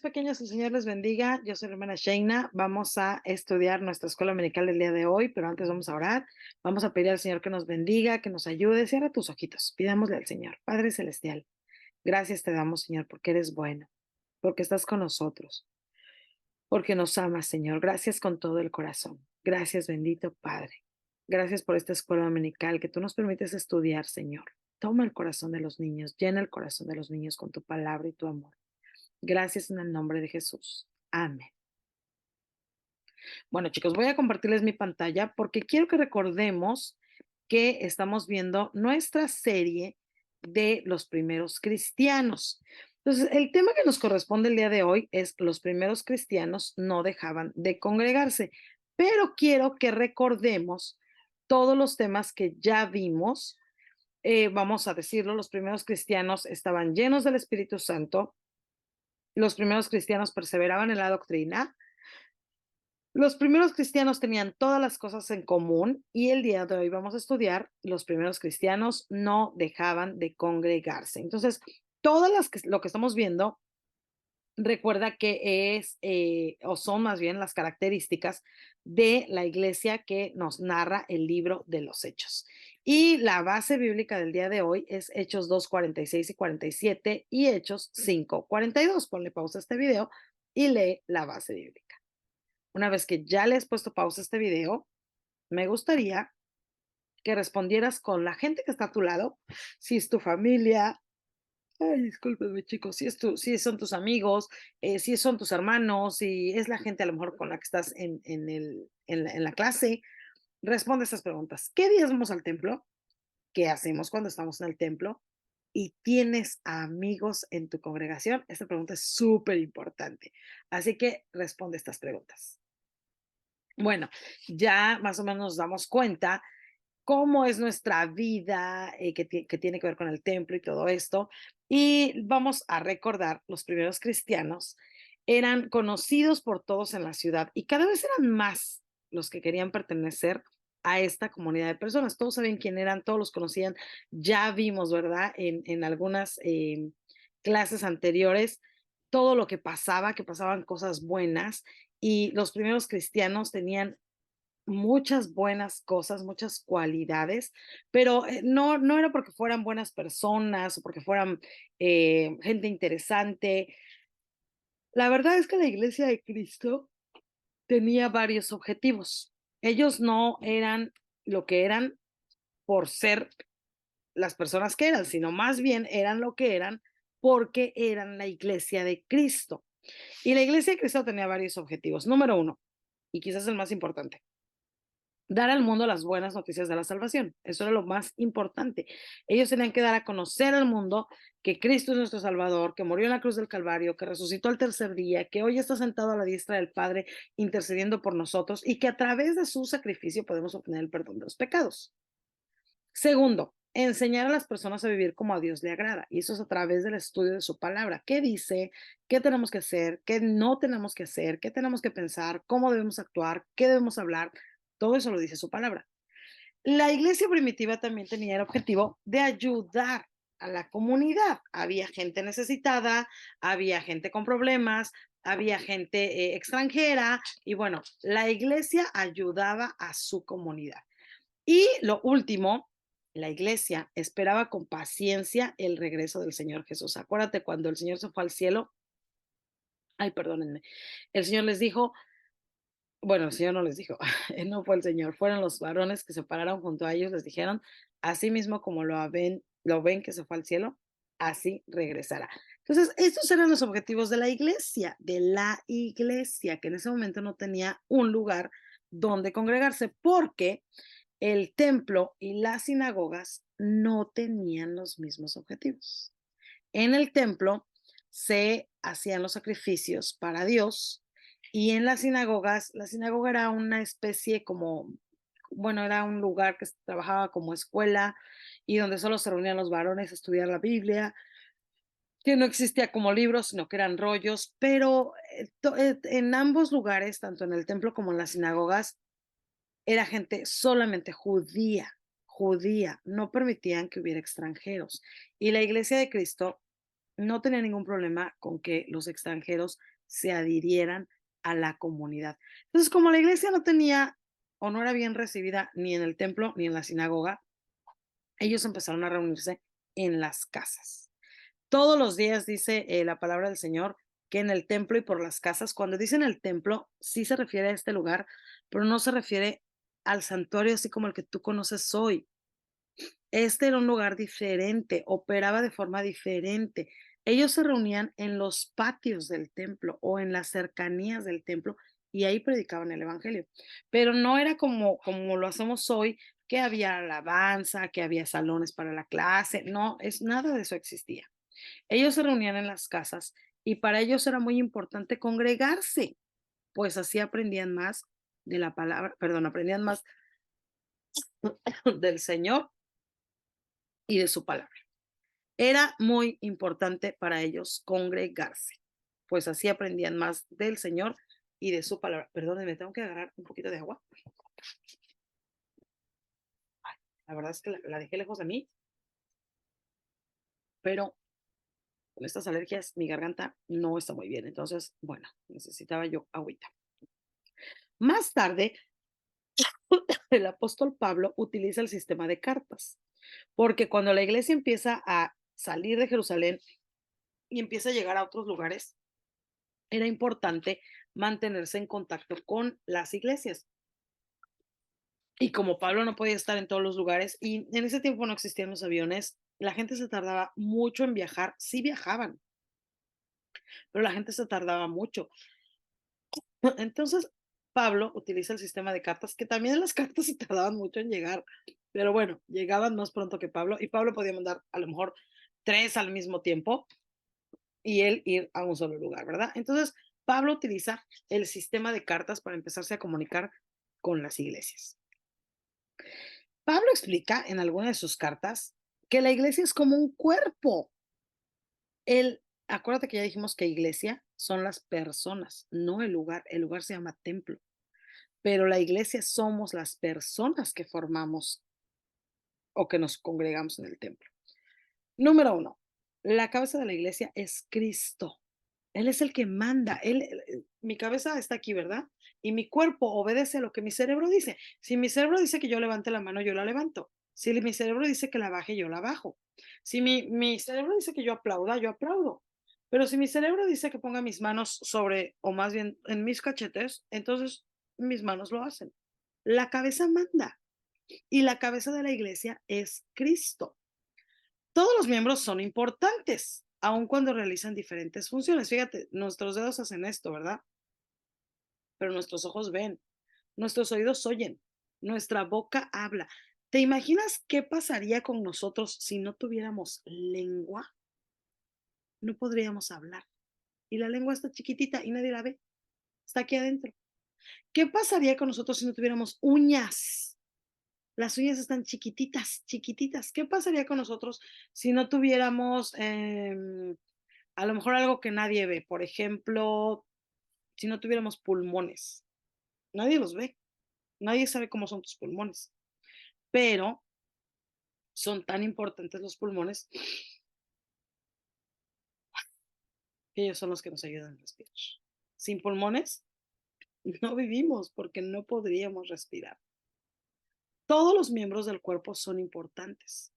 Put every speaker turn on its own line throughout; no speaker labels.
días, pequeños, el Señor les bendiga. Yo soy la hermana Sheina. Vamos a estudiar nuestra escuela dominical del día de hoy, pero antes vamos a orar. Vamos a pedir al Señor que nos bendiga, que nos ayude. Cierra tus ojitos. Pidámosle al Señor. Padre Celestial, gracias te damos, Señor, porque eres bueno, porque estás con nosotros, porque nos amas, Señor. Gracias con todo el corazón. Gracias, bendito Padre. Gracias por esta escuela dominical que tú nos permites estudiar, Señor. Toma el corazón de los niños, llena el corazón de los niños con tu palabra y tu amor. Gracias en el nombre de Jesús. Amén. Bueno, chicos, voy a compartirles mi pantalla porque quiero que recordemos que estamos viendo nuestra serie de los primeros cristianos. Entonces, el tema que nos corresponde el día de hoy es los primeros cristianos no dejaban de congregarse, pero quiero que recordemos todos los temas que ya vimos. Vamos a decirlo, los primeros cristianos estaban llenos del Espíritu Santo, los primeros cristianos perseveraban en la doctrina, los primeros cristianos tenían todas las cosas en común y el día de hoy vamos a estudiar, los primeros cristianos no dejaban de congregarse. Entonces, lo que estamos viendo, recuerda que es, o son más bien las características de la iglesia que nos narra el libro de los Hechos. Y la base bíblica del día de hoy es Hechos 2, 46 y 47 y Hechos 5, 42. Ponle pausa a este video y lee la base bíblica. Una vez que ya le has puesto pausa a este video, me gustaría que respondieras con la gente que está a tu lado, si es tu familia, ay, discúlpeme chicos, si son tus amigos, si son tus hermanos, si es la gente a lo mejor con la que estás en la clase, responde estas preguntas. ¿Qué días vamos al templo? ¿Qué hacemos cuando estamos en el templo? ¿Y tienes amigos en tu congregación? Esta pregunta es súper importante. Así que responde estas preguntas. Bueno, ya más o menos nos damos cuenta cómo es nuestra vida, que tiene que ver con el templo y todo esto. Y vamos a recordar, los primeros cristianos eran conocidos por todos en la ciudad y cada vez eran más los que querían pertenecer a esta comunidad de personas. Todos sabían quién eran, todos los conocían. Ya vimos, ¿verdad? En algunas clases anteriores, todo lo que pasaba, que pasaban cosas buenas y los primeros cristianos tenían muchas buenas cosas, muchas cualidades, pero, no era porque fueran buenas personas o porque fueran, gente interesante. La verdad es que la iglesia de Cristo tenía varios objetivos. Ellos no eran lo que eran por ser las personas que eran, sino más bien eran lo que eran porque eran la iglesia de Cristo. Y la iglesia de Cristo tenía varios objetivos. Número uno, y quizás el más importante, dar al mundo las buenas noticias de la salvación. Eso era lo más importante. Ellos tenían que dar a conocer al mundo que Cristo es nuestro Salvador, que murió en la cruz del Calvario, que resucitó al tercer día, que hoy está sentado a la diestra del Padre intercediendo por nosotros y que a través de su sacrificio podemos obtener el perdón de los pecados. Segundo, enseñar a las personas a vivir como a Dios le agrada. Y eso es a través del estudio de su palabra. ¿Qué dice? ¿Qué tenemos que hacer? ¿Qué no tenemos que hacer? ¿Qué tenemos que pensar? ¿Cómo debemos actuar? ¿Qué debemos hablar? Todo eso lo dice su palabra. La iglesia primitiva también tenía el objetivo de ayudar a la comunidad. Había gente necesitada, había gente con problemas, había gente extranjera y bueno, la iglesia ayudaba a su comunidad. Y lo último, la iglesia esperaba con paciencia el regreso del Señor Jesús. Acuérdate cuando el Señor se fue al cielo, ay, perdónenme, el Señor les dijo, bueno, el Señor no les dijo, no fue el Señor, fueron los varones que se pararon junto a ellos, les dijeron, así mismo como lo ven que se fue al cielo, así regresará. Entonces, estos eran los objetivos de la iglesia, que en ese momento no tenía un lugar donde congregarse, porque el templo y las sinagogas no tenían los mismos objetivos. En el templo se hacían los sacrificios para Dios y en las sinagogas, la sinagoga era una especie como, bueno, era un lugar que trabajaba como escuela y donde solo se reunían los varones a estudiar la Biblia, que no existía como libros, sino que eran rollos, pero en ambos lugares, tanto en el templo como en las sinagogas, era gente solamente judía, no permitían que hubiera extranjeros. Y la iglesia de Cristo no tenía ningún problema con que los extranjeros se adhirieran a la comunidad. Entonces, como la iglesia no tenía o no era bien recibida ni en el templo ni en la sinagoga, ellos empezaron a reunirse en las casas. Todos los días dice la palabra del Señor que en el templo y por las casas, cuando dicen el templo, sí se refiere a este lugar, pero no se refiere al santuario así como el que tú conoces hoy. Este era un lugar diferente, operaba de forma diferente. Ellos se reunían en los patios del templo o en las cercanías del templo y ahí predicaban el evangelio. Pero no era como lo hacemos hoy, que había alabanza, que había salones para la clase. No, nada de eso existía. Ellos se reunían en las casas y para ellos era muy importante congregarse, pues así aprendían más de la palabra, perdón, aprendían más del Señor y de su palabra. Era muy importante para ellos congregarse, pues así aprendían más del Señor y de su palabra. Perdónenme, tengo que agarrar un poquito de agua. La verdad es que la dejé lejos de mí, pero con estas alergias mi garganta no está muy bien. Entonces, bueno, necesitaba yo agüita. Más tarde, el apóstol Pablo utiliza el sistema de cartas, porque cuando la iglesia empieza a salir de Jerusalén y empieza a llegar a otros lugares, era importante mantenerse en contacto con las iglesias. Y como Pablo no podía estar en todos los lugares y en ese tiempo no existían los aviones, la gente se tardaba mucho en viajar. Sí viajaban, pero la gente se tardaba mucho. Entonces, Pablo utiliza el sistema de cartas, que también las cartas se tardaban mucho en llegar, pero bueno, llegaban más pronto que Pablo y Pablo podía mandar a lo mejor 3 al mismo tiempo y él ir a un solo lugar, ¿verdad? Entonces, Pablo utiliza el sistema de cartas para empezarse a comunicar con las iglesias. Pablo explica en alguna de sus cartas que la iglesia es como un cuerpo. Acuérdate que ya dijimos que iglesia son las personas, no el lugar. El lugar se llama templo, pero la iglesia somos las personas que formamos o que nos congregamos en el templo. Número uno, la cabeza de la iglesia es Cristo. Él es el que manda. Mi cabeza está aquí, ¿verdad? Y mi cuerpo obedece a lo que mi cerebro dice. Si mi cerebro dice que yo levante la mano, yo la levanto. Si mi cerebro dice que la baje, yo la bajo. Si mi cerebro dice que yo aplaudo. Pero si mi cerebro dice que ponga mis manos sobre, o más bien en mis cachetes, entonces mis manos lo hacen. La cabeza manda. Y la cabeza de la iglesia es Cristo. Todos los miembros son importantes, aun cuando realizan diferentes funciones. Fíjate, nuestros dedos hacen esto, ¿verdad? Pero nuestros ojos ven, nuestros oídos oyen, nuestra boca habla. ¿Te imaginas qué pasaría con nosotros si no tuviéramos lengua? No podríamos hablar. Y la lengua está chiquitita y nadie la ve. Está aquí adentro. ¿Qué pasaría con nosotros si no tuviéramos uñas? Las uñas están chiquititas, chiquititas. ¿Qué pasaría con nosotros si no tuviéramos a lo mejor algo que nadie ve? Por ejemplo, si no tuviéramos pulmones. Nadie los ve. Nadie sabe cómo son tus pulmones. Pero son tan importantes los pulmones que ellos son los que nos ayudan a respirar. Sin pulmones no vivimos porque no podríamos respirar. Todos los miembros del cuerpo son importantes.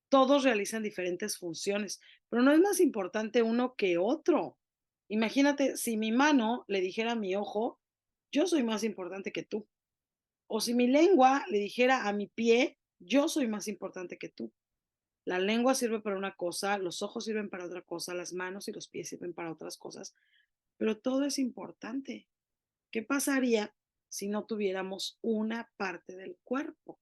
Todos realizan diferentes funciones, pero no es más importante uno que otro. Imagínate, si mi mano le dijera a mi ojo, yo soy más importante que tú. O si mi lengua le dijera a mi pie, yo soy más importante que tú. La lengua sirve para una cosa, los ojos sirven para otra cosa, las manos y los pies sirven para otras cosas, pero todo es importante. ¿Qué pasaría si no tuviéramos una parte del cuerpo?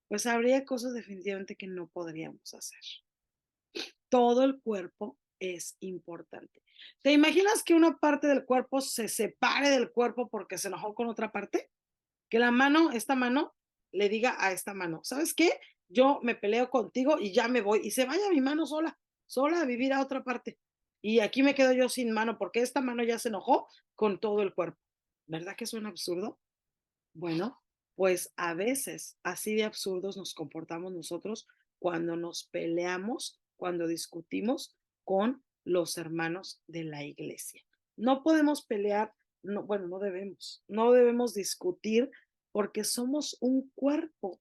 Pues habría cosas definitivamente que no podríamos hacer. Todo el cuerpo es importante. ¿Te imaginas que una parte del cuerpo se separe del cuerpo porque se enojó con otra parte? Que la mano, esta mano, le diga a esta mano, ¿sabes qué? Yo me peleo contigo y ya me voy. Y se vaya mi mano sola, sola a vivir a otra parte. Y aquí me quedo yo sin mano porque esta mano ya se enojó con todo el cuerpo. ¿Verdad que suena absurdo? Bueno, pues a veces así de absurdos nos comportamos nosotros cuando nos peleamos, cuando discutimos con los hermanos de la iglesia. No podemos pelear, no, bueno, no debemos discutir porque somos un cuerpo.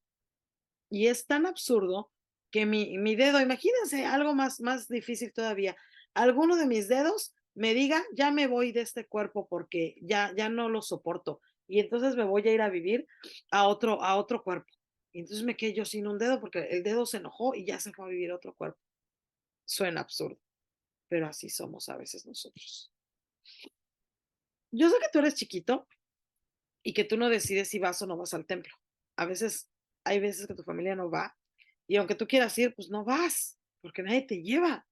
Y es tan absurdo que mi dedo, imagínense algo más difícil todavía, alguno de mis dedos me diga, ya me voy de este cuerpo porque ya no lo soporto. Y entonces me voy a ir a vivir a otro cuerpo. Y entonces me quedé yo sin un dedo porque el dedo se enojó y ya se fue a vivir a otro cuerpo. Suena absurdo, pero así somos a veces nosotros. Yo sé que tú eres chiquito y que tú no decides si vas o no vas al templo. A veces, hay veces que tu familia no va y aunque tú quieras ir, pues no vas, porque nadie te lleva.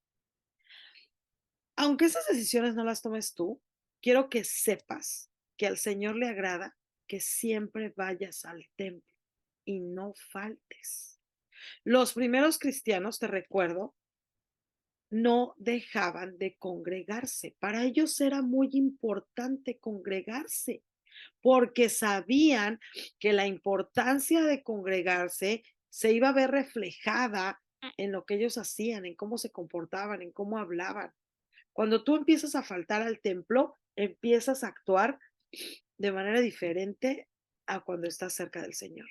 Aunque esas decisiones no las tomes tú, quiero que sepas que al Señor le agrada que siempre vayas al templo y no faltes. Los primeros cristianos, te recuerdo, no dejaban de congregarse. Para ellos era muy importante congregarse porque sabían que la importancia de congregarse se iba a ver reflejada en lo que ellos hacían, en cómo se comportaban, en cómo hablaban. Cuando tú empiezas a faltar al templo, empiezas a actuar de manera diferente a cuando estás cerca del Señor.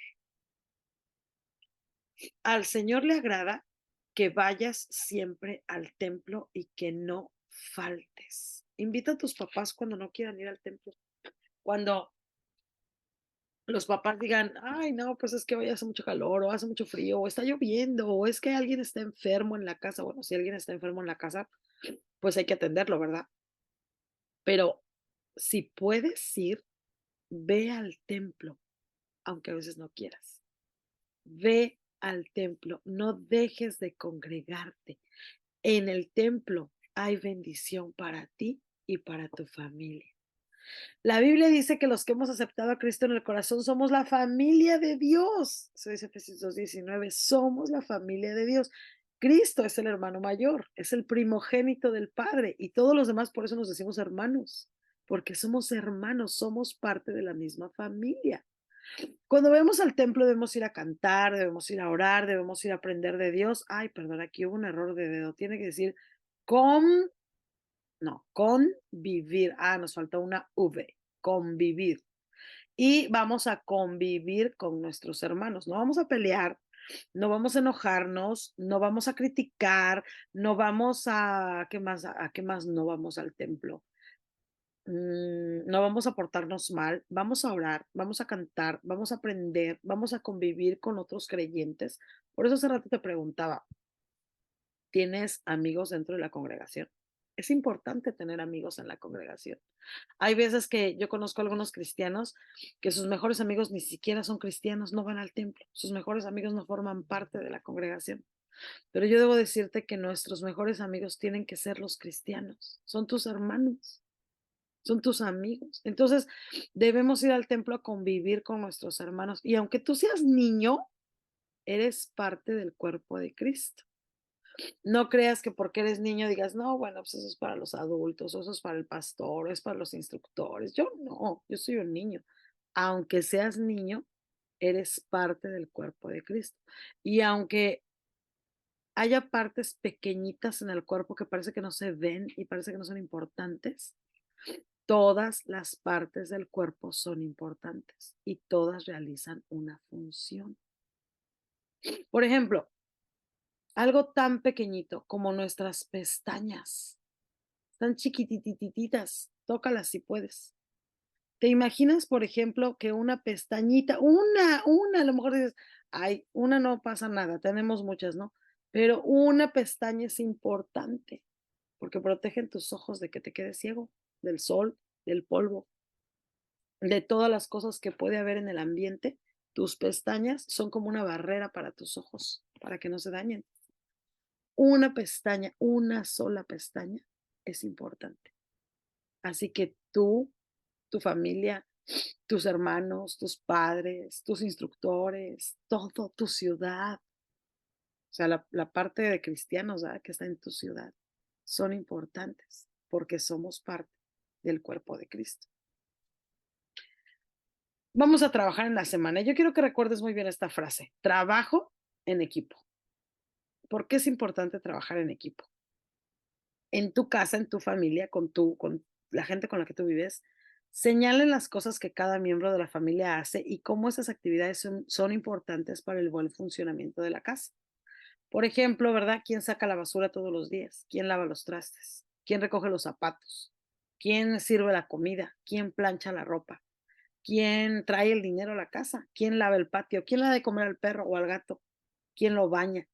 Al Señor le agrada que vayas siempre al templo y que no faltes. Invita a tus papás cuando no quieran ir al templo. Cuando los papás digan, ay, no, pues es que hoy hace mucho calor, o hace mucho frío, o está lloviendo, o es que alguien está enfermo en la casa. Bueno, si alguien está enfermo en la casa, pues hay que atenderlo, ¿verdad? Pero si puedes ir, ve al templo, aunque a veces no quieras. Ve al templo, no dejes de congregarte. En el templo hay bendición para ti y para tu familia. La Biblia dice que los que hemos aceptado a Cristo en el corazón somos la familia de Dios. Eso dice Efesios 2:19. Somos la familia de Dios. Cristo es el hermano mayor, es el primogénito del Padre y todos los demás por eso nos decimos hermanos, porque somos hermanos, somos parte de la misma familia. Cuando vemos al templo debemos ir a cantar, debemos ir a orar, debemos ir a aprender de Dios. Ay, perdón, aquí hubo un error de dedo. Tiene que decir con, no, convivir. Ah, nos falta una V, convivir. Y vamos a convivir con nuestros hermanos. No vamos a pelear, no vamos a enojarnos, no vamos a criticar, no vamos a qué más no vamos al templo? No vamos a portarnos mal, vamos a orar, vamos a cantar, vamos a aprender, vamos a convivir con otros creyentes. Por eso hace rato te preguntaba, ¿tienes amigos dentro de la congregación? Es importante tener amigos en la congregación. Hay veces que yo conozco a algunos cristianos que sus mejores amigos ni siquiera son cristianos, no van al templo, sus mejores amigos no forman parte de la congregación. Pero yo debo decirte que nuestros mejores amigos tienen que ser los cristianos, son tus hermanos. Son tus amigos. Entonces, debemos ir al templo a convivir con nuestros hermanos. Y aunque tú seas niño, eres parte del cuerpo de Cristo. No creas que porque eres niño digas, no, bueno, pues eso es para los adultos, o eso es para el pastor, o es para los instructores. Yo no, yo soy un niño. Aunque seas niño, eres parte del cuerpo de Cristo. Y aunque haya partes pequeñitas en el cuerpo que parece que no se ven y parece que no son importantes, todas las partes del cuerpo son importantes y todas realizan una función. Por ejemplo, algo tan pequeñito como nuestras pestañas, tan chiquititititas, tócalas si puedes. ¿Te imaginas, por ejemplo, que una pestañita, a lo mejor dices, ay, una no pasa nada, tenemos muchas, ¿no? Pero una pestaña es importante porque protegen tus ojos de que te quedes ciego, del sol, del polvo, de todas las cosas que puede haber en el ambiente. Tus pestañas son como una barrera para tus ojos, para que no se dañen. Una pestaña, una sola pestaña es importante. Así que tú, tu familia, tus hermanos, tus padres, tus instructores, todo tu ciudad, o sea, la parte de cristianos, ¿verdad?, que está en tu ciudad, son importantes porque somos parte del cuerpo de Cristo. Vamos a trabajar en la semana. Yo quiero que recuerdes muy bien esta frase, trabajo en equipo. ¿Por qué es importante trabajar en equipo? en tu casa, en tu familia, con la gente con la que tú vives, señalen las cosas que cada miembro de la familia hace y cómo esas actividades son importantes para el buen funcionamiento de la casa. Por ejemplo, ¿verdad? ¿Quién saca la basura todos los días? ¿Quién lava los trastes? ¿Quién recoge los zapatos? ¿Quién sirve la comida? ¿Quién plancha la ropa? ¿Quién trae el dinero a la casa? ¿Quién lava el patio? ¿Quién le da de comer al perro o al gato? ¿Quién lo baña?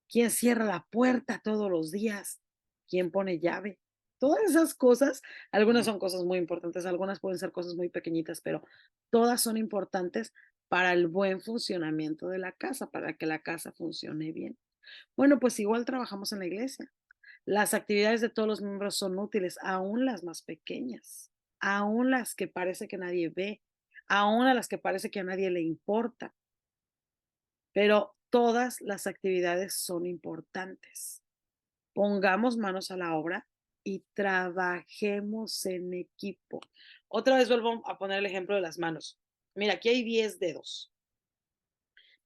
¿Quién cierra la puerta todos los días? ¿Quién pone llave? Todas esas cosas, algunas son cosas muy importantes, algunas pueden ser cosas muy pequeñitas, pero todas son importantes para el buen funcionamiento de la casa, para que la casa funcione bien. Bueno, pues igual trabajamos en la iglesia. Las actividades de todos los miembros son útiles, aún las más pequeñas, aún las que parece que nadie ve, aún a las que parece que a nadie le importa, pero todas las actividades son importantes. Pongamos manos a la obra y trabajemos en equipo. Otra vez vuelvo a poner el ejemplo de las manos. Mira, aquí hay 10 dedos.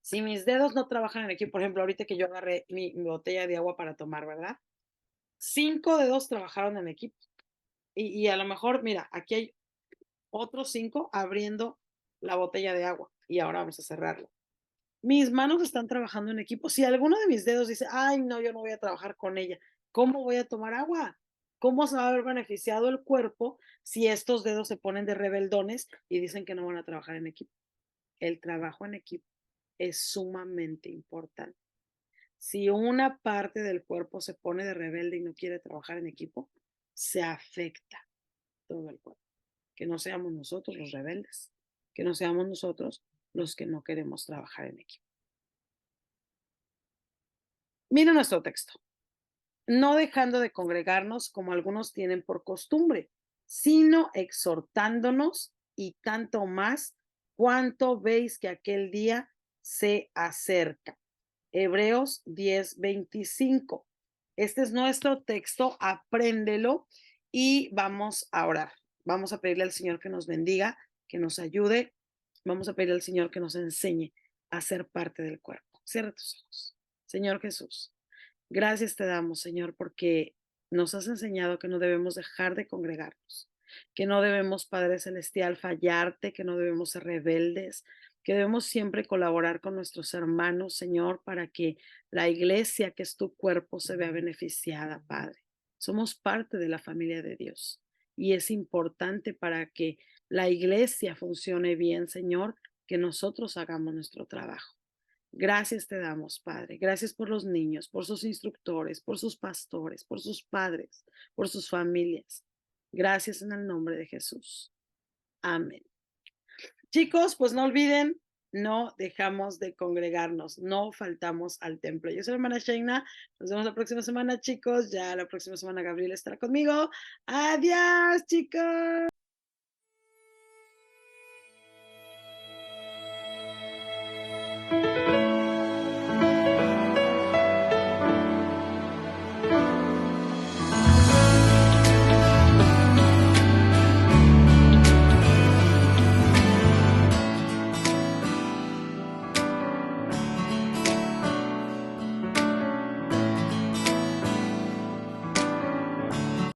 Si mis dedos no trabajan en equipo, por ejemplo, ahorita que yo agarré mi botella de agua para tomar, ¿verdad? 5 dedos trabajaron en equipo. Y a lo mejor, mira, aquí hay otros 5 abriendo la botella de agua y ahora vamos a cerrarla. Mis manos están trabajando en equipo. Si alguno de mis dedos dice: "Ay, no, yo no voy a trabajar con ella", ¿cómo voy a tomar agua? ¿Cómo se va a ver beneficiado el cuerpo si estos dedos se ponen de rebeldones y dicen que no van a trabajar en equipo? El trabajo en equipo es sumamente importante. Si una parte del cuerpo se pone de rebelde y no quiere trabajar en equipo, se afecta todo el cuerpo. Que no seamos nosotros los rebeldes, que no seamos nosotros los que no queremos trabajar en equipo. Mira nuestro texto. No dejando de congregarnos como algunos tienen por costumbre, sino exhortándonos y tanto más cuanto veis que aquel día se acerca. Hebreos 10:25. Este es nuestro texto, apréndelo y vamos a orar. Vamos a pedirle al Señor que nos bendiga, que nos ayude. Vamos a pedirle al Señor que nos enseñe a ser parte del cuerpo. Cierra tus ojos. Señor Jesús. Gracias te damos, Señor, porque nos has enseñado que no debemos dejar de congregarnos, que no debemos, Padre Celestial, fallarte, que no debemos ser rebeldes, que debemos siempre colaborar con nuestros hermanos, Señor, para que la iglesia, que es tu cuerpo, se vea beneficiada, Padre. Somos parte de la familia de Dios y es importante para que la iglesia funcione bien, Señor, que nosotros hagamos nuestro trabajo. Gracias te damos, Padre. Gracias por los niños, por sus instructores, por sus pastores, por sus padres, por sus familias. Gracias en el nombre de Jesús. Amén. Chicos, pues no olviden, no dejamos de congregarnos, no faltamos al templo. Yo soy la hermana Shaina. Nos vemos la próxima semana, chicos. Ya la próxima semana Gabriel estará conmigo. Adiós, chicos.